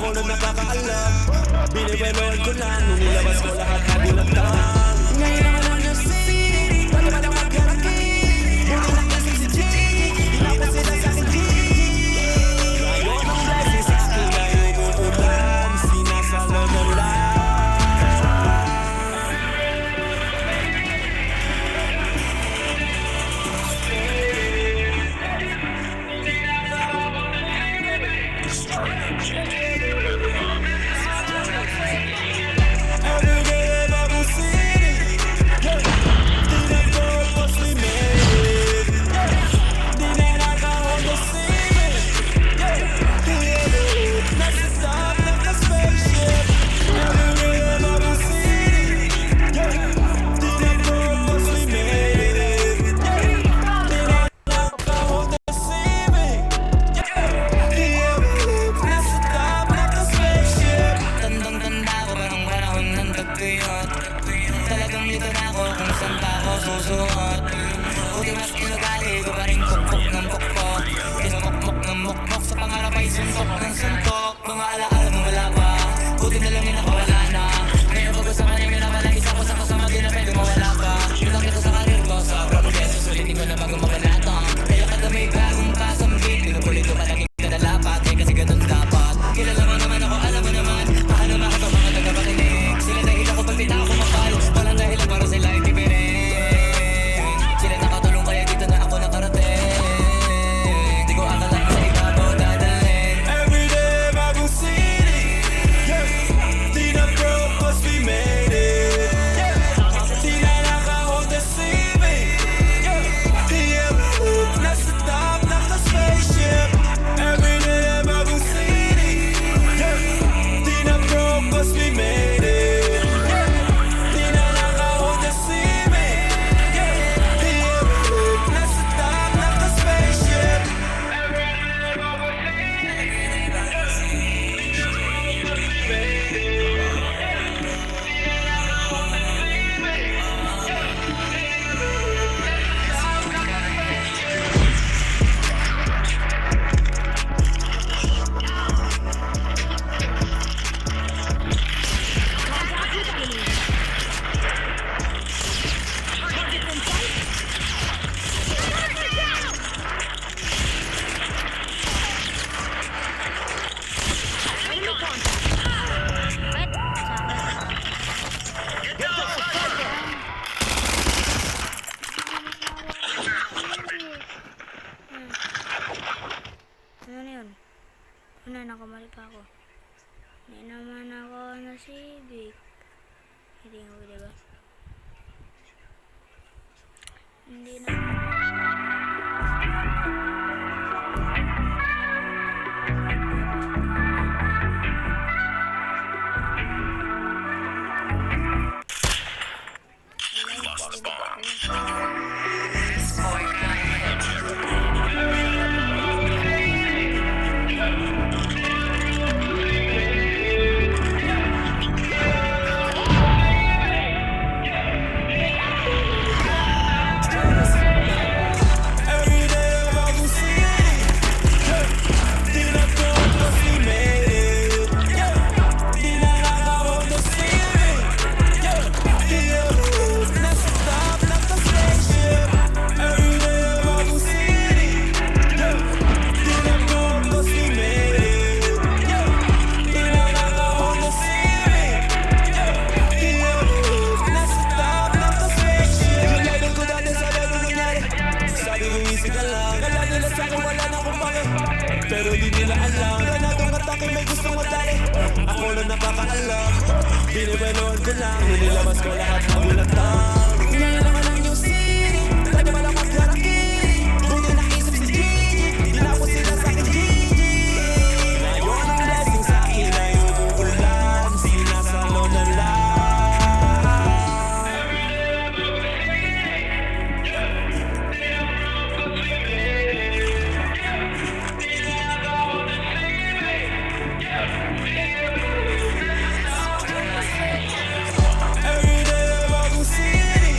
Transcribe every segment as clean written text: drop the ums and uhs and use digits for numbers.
Ako na nakakaalam, binibeloan ko lang nung nilabas ko lahat na bulatan. Ngayon naman ang nasiri, pati ba lang magkaraki? Buno lang kasi si Gigi, hinapos sila sa akin Gigi. Ngayon ang blessing sa akin ay umuulan, sinasalo na lang. Talagang dito na ako kung saan pa ako susuot. Buti mas kinugali ko pa rin pukpok ng pukpok. Kinumukmok ng mukmok sa pangarap ay suntok ng suntok. Mga alaala mo wala pa, buti na lang yun ako wala na. Ngayon bago sa kanya minamala isa ko sa kasama di na pwede mawala ka. Pinakit ko sa karir ko sa progreso, sulitin ko na bago mabalata. Kaya kada may bagong pasambit, pinupulit ko pa naging kadalapat. Eh kasi ganun dapat, kilala mo naman ako, alam mo naman. Paano makito mga tagapakinig, sila dahil ako pag bita ako makal. Walang dahilan para sila ay tipirin. Sila nakatulong kaya dito na ako nakarating. Di ko akalain sa ibabaw dadalhin. Everyday bagong city, di na broke cause we made it. Di na naka-Honda Civic, di ever nasa top naka-spaceship. Everyday bagong city, di na broke cause we made it. Di na naka-Honda Civic, di ever nasa top naka-spaceship. Ano na yun? Ano, nakamali pa ako. Hindi naman ako nasibig. Hindi nga, diba? Hindi na. Pero di nila alam, ganatong atake may gustong matali. Ako na nakakaalam, binibeloan ko lang nung nilabas ko lahat na bulatan. Ngayon naman ang new city, pwede ba lang magkaraki? Buti nakisip si Gigi, hinapos sila sa akin Gigi. Ngayon ang blessing sa akin ay umuulan, sinasalo na lang. Everyday bagong city,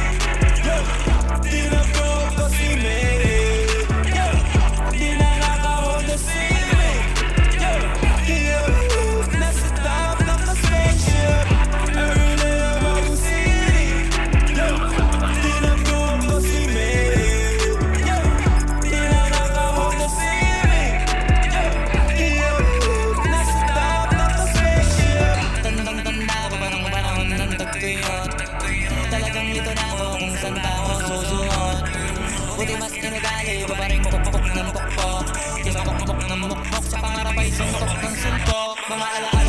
ng mukmok, sa pangarap ay suntok ng suntok. Mga alaala